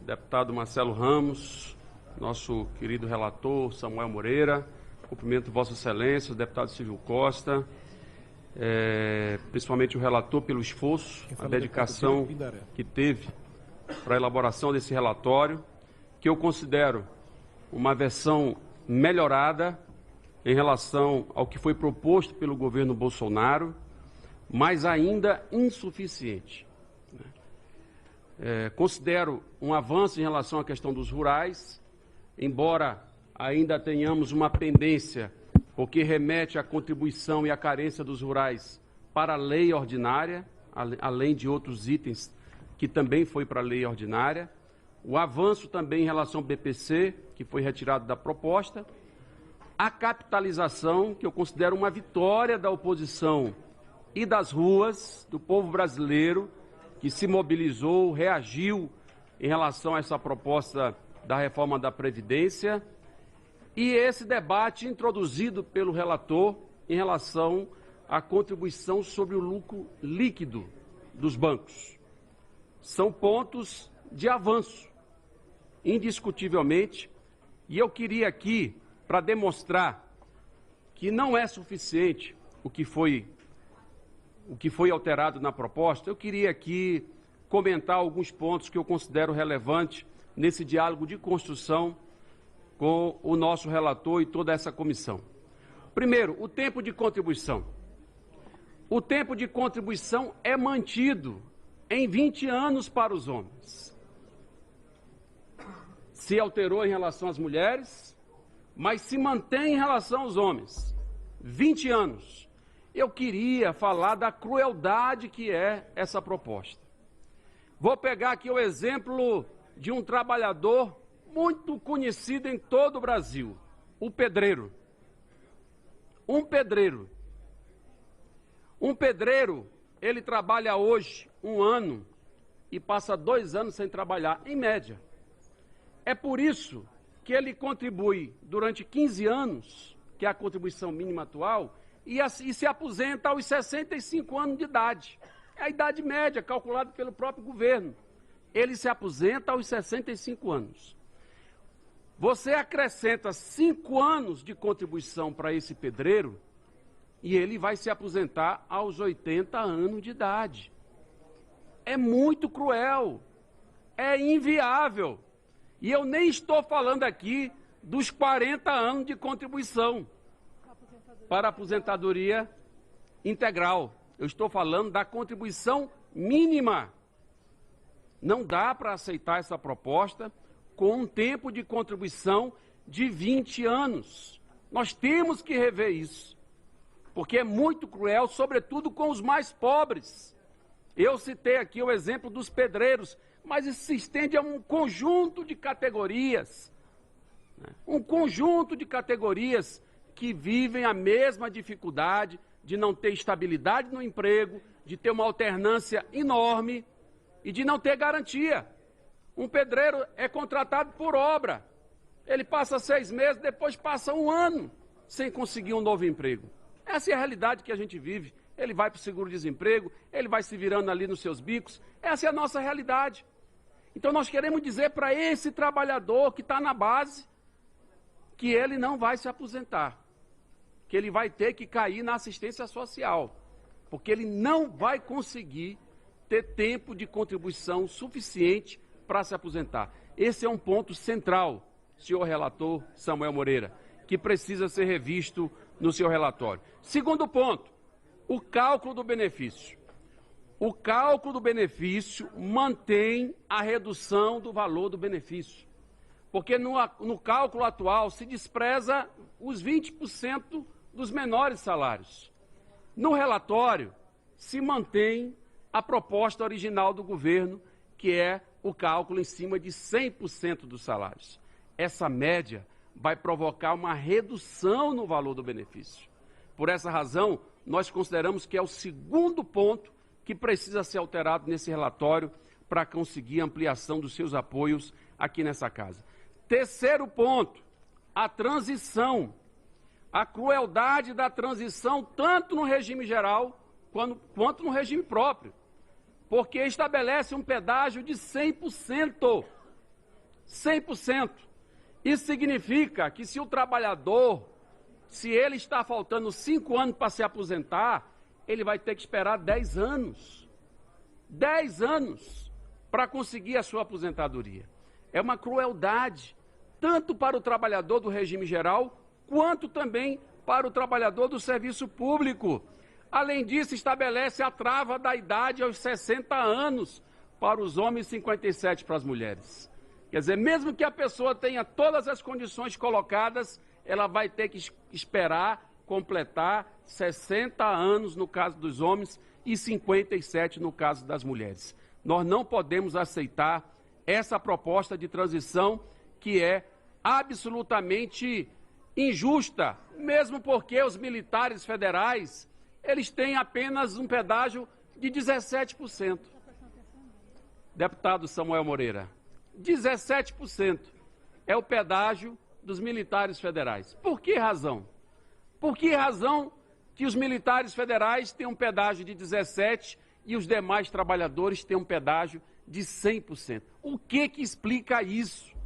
deputado Marcelo Ramos, nosso querido relator Samuel Moreira, cumprimento Vossa Excelência, o deputado Silvio Costa, principalmente o relator pelo esforço, a dedicação que teve para a elaboração desse relatório, que eu considero uma versão melhorada em relação ao que foi proposto pelo governo Bolsonaro, mas ainda insuficiente. Considero um avanço em relação à questão dos rurais, embora ainda tenhamos uma pendência, porque remete à contribuição e à carência dos rurais para a lei ordinária, além de outros itens que também foi para a lei ordinária. O avanço também em relação ao BPC, que foi retirado da proposta. A capitalização, que eu considero uma vitória da oposição e das ruas, do povo brasileiro, que se mobilizou, reagiu em relação a essa proposta da reforma da Previdência, e esse debate introduzido pelo relator em relação à contribuição sobre o lucro líquido dos bancos. São pontos de avanço, indiscutivelmente, e eu queria aqui, para demonstrar que não é suficiente o que foi alterado na proposta, eu queria aqui comentar alguns pontos que eu considero relevantes nesse diálogo de construção com o nosso relator e toda essa comissão. Primeiro, o tempo de contribuição. O tempo de contribuição é mantido em 20 anos para os homens. Se alterou em relação às mulheres, mas se mantém em relação aos homens. 20 anos. Eu queria falar da crueldade que é essa proposta. Vou pegar aqui o exemplo de um trabalhador muito conhecido em todo o Brasil, o pedreiro. Um pedreiro, ele trabalha hoje 1 ano e passa 2 anos sem trabalhar, em média. É por isso que ele contribui durante 15 anos, que é a contribuição mínima atual, e se aposenta aos 65 anos de idade. É a idade média calculada pelo próprio governo. Ele se aposenta aos 65 anos. Você acrescenta 5 anos de contribuição para esse pedreiro e ele vai se aposentar aos 80 anos de idade. É muito cruel, é inviável. E eu nem estou falando aqui dos 40 anos de contribuição para a aposentadoria integral. Eu estou falando da contribuição mínima. Não dá para aceitar essa proposta com um tempo de contribuição de 20 anos. Nós temos que rever isso, porque é muito cruel, sobretudo com os mais pobres. Eu citei aqui o exemplo dos pedreiros, mas isso se estende a um conjunto de categorias, um conjunto de categorias que vivem a mesma dificuldade de não ter estabilidade no emprego, de ter uma alternância enorme e de não ter garantia. Um pedreiro é contratado por obra, ele passa 6 meses, depois passa 1 ano sem conseguir um novo emprego. Essa é a realidade que a gente vive. Ele vai para o seguro-desemprego, ele vai se virando ali nos seus bicos. Essa é a nossa realidade. Então nós queremos dizer para esse trabalhador que está na base que ele não vai se aposentar, que ele vai ter que cair na assistência social, porque ele não vai conseguir ter tempo de contribuição suficiente para se aposentar. Esse é um ponto central, senhor relator Samuel Moreira, que precisa ser revisto no seu relatório. Segundo ponto, o cálculo do benefício. O cálculo do benefício mantém a redução do valor do benefício, porque no cálculo atual se despreza os 20% dos menores salários. No relatório, se mantém a proposta original do governo, que é o cálculo em cima de 100% dos salários. Essa média vai provocar uma redução no valor do benefício. Por essa razão, nós consideramos que é o segundo ponto que precisa ser alterado nesse relatório para conseguir ampliação dos seus apoios aqui nessa casa. Terceiro ponto, a transição. A crueldade da transição, tanto no regime geral quanto no regime próprio, porque estabelece um pedágio de 100%. 100%. Isso significa que se o trabalhador, se ele está faltando 5 anos para se aposentar, ele vai ter que esperar 10 anos. 10 anos para conseguir a sua aposentadoria. É uma crueldade, tanto para o trabalhador do regime geral, quanto também para o trabalhador do serviço público. Além disso, estabelece a trava da idade aos 60 anos para os homens e 57 para as mulheres. Quer dizer, mesmo que a pessoa tenha todas as condições colocadas, ela vai ter que esperar completar 60 anos no caso dos homens e 57 no caso das mulheres. Nós não podemos aceitar essa proposta de transição que é absolutamente injusta, mesmo porque os militares federais, eles têm apenas um pedágio de 17%. Deputado Samuel Moreira, 17% é o pedágio dos militares federais. Por que razão? Por que razão que os militares federais têm um pedágio de 17% e os demais trabalhadores têm um pedágio de 100%? O que explica isso?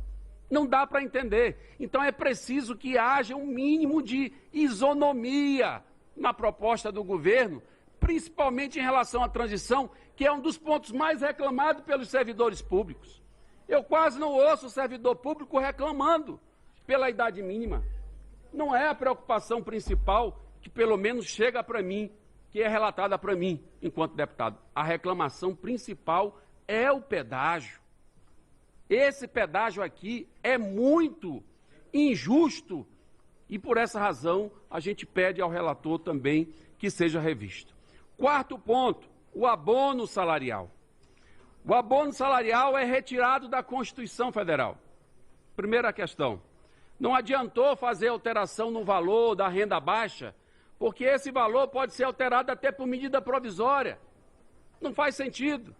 Não dá para entender. Então é preciso que haja um mínimo de isonomia na proposta do governo, principalmente em relação à transição, que é um dos pontos mais reclamados pelos servidores públicos. Eu quase não ouço o servidor público reclamando pela idade mínima. Não é a preocupação principal que pelo menos chega para mim, que é relatada para mim enquanto deputado. A reclamação principal é o pedágio. Esse pedágio aqui é muito injusto e por essa razão a gente pede ao relator também que seja revisto. Quarto ponto, o abono salarial. O abono salarial é retirado da Constituição Federal. Primeira questão, não adiantou fazer alteração no valor da renda baixa, porque esse valor pode ser alterado até por medida provisória. Não faz sentido.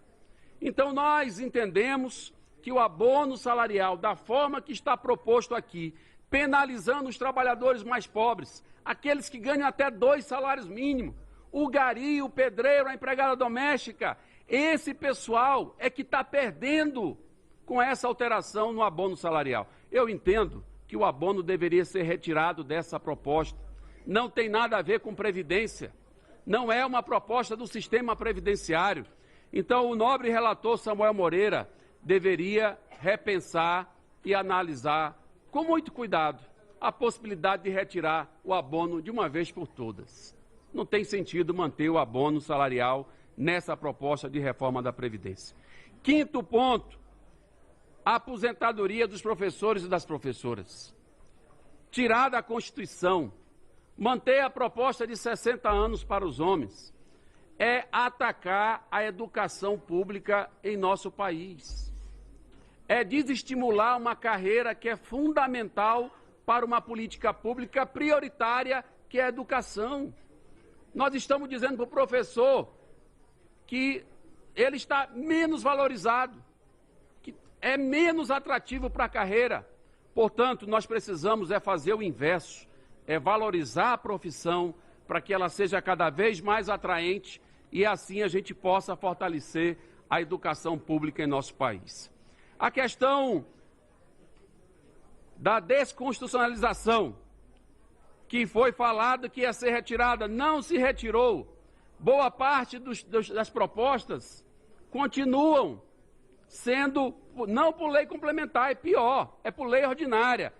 Então nós entendemos que o abono salarial, da forma que está proposto aqui, penalizando os trabalhadores mais pobres, aqueles que ganham até 2 salários mínimos, o gari, o pedreiro, a empregada doméstica, esse pessoal é que está perdendo com essa alteração no abono salarial. Eu entendo que o abono deveria ser retirado dessa proposta. Não tem nada a ver com previdência. Não é uma proposta do sistema previdenciário. Então, o nobre relator Samuel Moreira deveria repensar e analisar com muito cuidado a possibilidade de retirar o abono de uma vez por todas. Não tem sentido manter o abono salarial nessa proposta de reforma da Previdência. Quinto ponto, a aposentadoria dos professores e das professoras. Tirar da Constituição, manter a proposta de 60 anos para os homens, é atacar a educação pública em nosso país. É desestimular uma carreira que é fundamental para uma política pública prioritária, que é a educação. Nós estamos dizendo para o professor que ele está menos valorizado, que é menos atrativo para a carreira. Portanto, nós precisamos fazer o inverso, valorizar a profissão para que ela seja cada vez mais atraente e assim a gente possa fortalecer a educação pública em nosso país. A questão da desconstitucionalização, que foi falado que ia ser retirada, não se retirou. Boa parte das propostas continuam sendo, não por lei complementar, é pior, é por lei ordinária.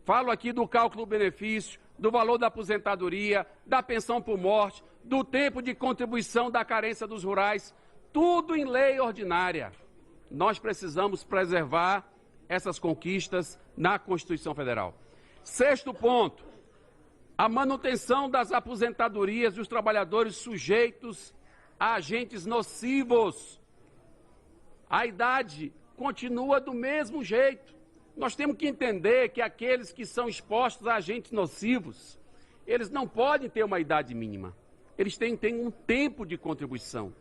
Falo aqui do cálculo do benefício, do valor da aposentadoria, da pensão por morte, do tempo de contribuição da carência dos rurais, tudo em lei ordinária. Nós precisamos preservar essas conquistas na Constituição Federal. Sexto ponto, a manutenção das aposentadorias dos trabalhadores sujeitos a agentes nocivos. A idade continua do mesmo jeito. Nós temos que entender que aqueles que são expostos a agentes nocivos, eles não podem ter uma idade mínima. Eles têm um tempo de contribuição,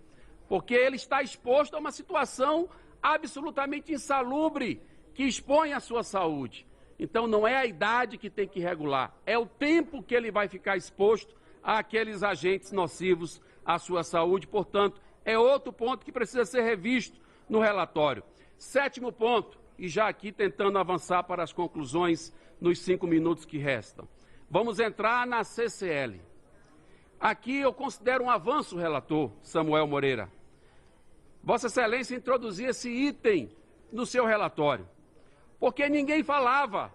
porque ele está exposto a uma situação absolutamente insalubre, que expõe a sua saúde. Então, não é a idade que tem que regular, é o tempo que ele vai ficar exposto àqueles agentes nocivos à sua saúde. Portanto, é outro ponto que precisa ser revisto no relatório. Sétimo ponto, e já aqui tentando avançar para as conclusões nos 5 minutos que restam. Vamos entrar na CCL. Aqui eu considero um avanço, relator Samuel Moreira. Vossa Excelência introduzia esse item no seu relatório, porque ninguém falava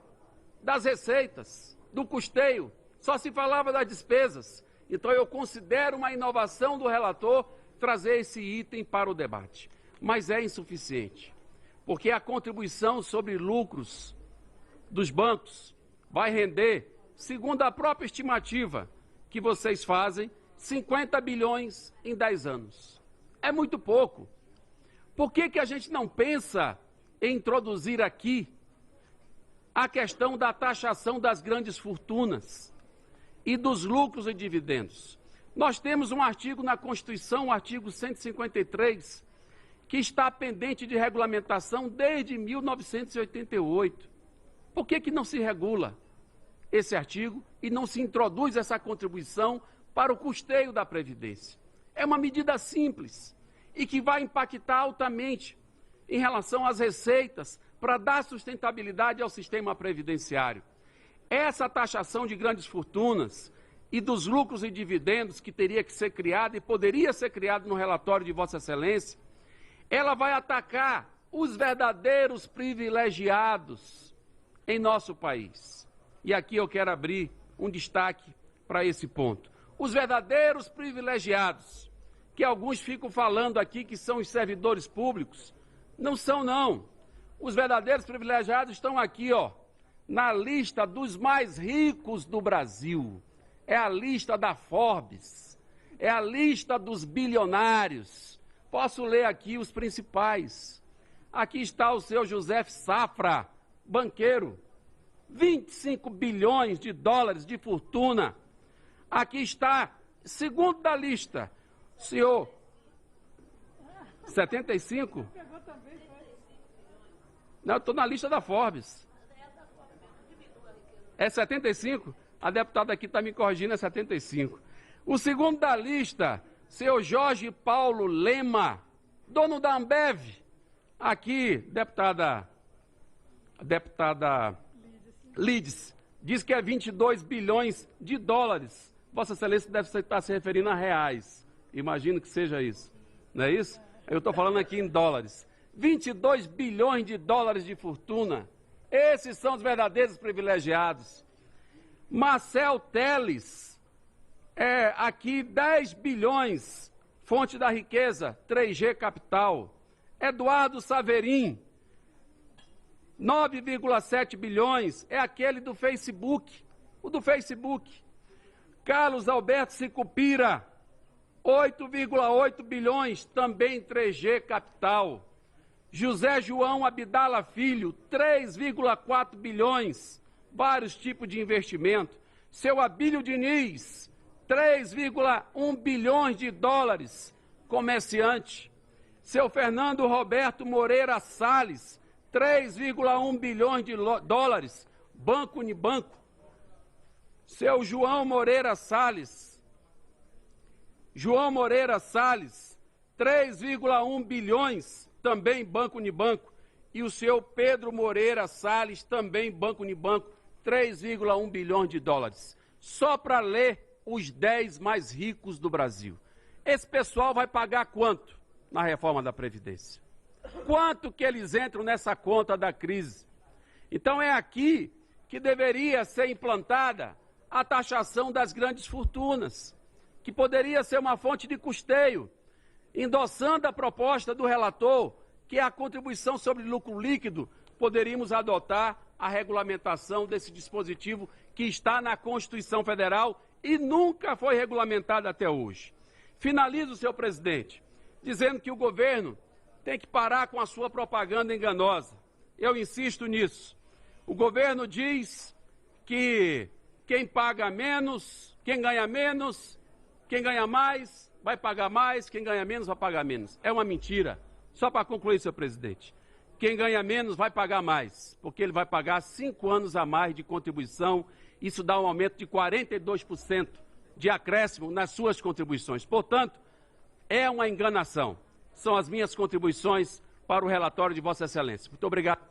das receitas, do custeio, só se falava das despesas. Então eu considero uma inovação do relator trazer esse item para o debate. Mas é insuficiente, porque a contribuição sobre lucros dos bancos vai render, segundo a própria estimativa que vocês fazem, 50 bilhões em 10 anos. É muito pouco. Por que a gente não pensa em introduzir aqui a questão da taxação das grandes fortunas e dos lucros e dividendos? Nós temos um artigo na Constituição, o artigo 153, que está pendente de regulamentação desde 1988. Por que não se regula esse artigo e não se introduz essa contribuição para o custeio da Previdência? É uma medida simples e que vai impactar altamente em relação às receitas para dar sustentabilidade ao sistema previdenciário. Essa taxação de grandes fortunas e dos lucros e dividendos que teria que ser criada e poderia ser criada no relatório de Vossa Excelência, ela vai atacar os verdadeiros privilegiados em nosso país. E aqui eu quero abrir um destaque para esse ponto. Os verdadeiros privilegiados, que alguns ficam falando aqui que são os servidores públicos, não são não. Os verdadeiros privilegiados estão aqui, ó, na lista dos mais ricos do Brasil. É a lista da Forbes, é a lista dos bilionários. Posso ler aqui os principais. Aqui está o seu José Safra, banqueiro, 25 bilhões de dólares de fortuna. Aqui está, segundo da lista, senhor, 75? Não, eu estou na lista da Forbes. É 75? A deputada aqui está me corrigindo, é 75. O segundo da lista, senhor Jorge Paulo Lema, dono da Ambev. Aqui, deputada Lides, diz que é 22 bilhões de dólares. Vossa Excelência deve estar se referindo a reais. Imagino que seja isso. Não é isso? Eu estou falando aqui em dólares. 22 bilhões de dólares de fortuna. Esses são os verdadeiros privilegiados. Marcel Teles, aqui 10 bilhões, fonte da riqueza, 3G Capital. Eduardo Saverin, 9,7 bilhões, é aquele do Facebook, o do Facebook. Carlos Alberto Sicupira, 8,8 bilhões, também 3G Capital. José João Abdala Filho, 3,4 bilhões, vários tipos de investimento. Seu Abílio Diniz, 3,1 bilhões de dólares, comerciante. Seu Fernando Roberto Moreira Salles, 3,1 bilhões de dólares, Banco Unibanco. Seu João Moreira Salles, 3,1 bilhões, também Banco Unibanco. E o seu Pedro Moreira Salles, também Banco Unibanco, 3,1 bilhões de dólares. Só para ler os 10 mais ricos do Brasil. Esse pessoal vai pagar quanto na reforma da Previdência? Quanto que eles entram nessa conta da crise? Então é aqui que deveria ser implantada a taxação das grandes fortunas, que poderia ser uma fonte de custeio, endossando a proposta do relator, que é a contribuição sobre lucro líquido, poderíamos adotar a regulamentação desse dispositivo que está na Constituição Federal e nunca foi regulamentado até hoje. Finalizo, senhor presidente, dizendo que o governo tem que parar com a sua propaganda enganosa. Eu insisto nisso. O governo diz que quem paga menos, quem ganha menos, quem ganha mais vai pagar mais, quem ganha menos vai pagar menos. É uma mentira. Só para concluir, senhor presidente, quem ganha menos vai pagar mais, porque ele vai pagar 5 anos a mais de contribuição. Isso dá um aumento de 42% de acréscimo nas suas contribuições. Portanto, é uma enganação. São as minhas contribuições para o relatório de Vossa Excelência. Muito obrigado.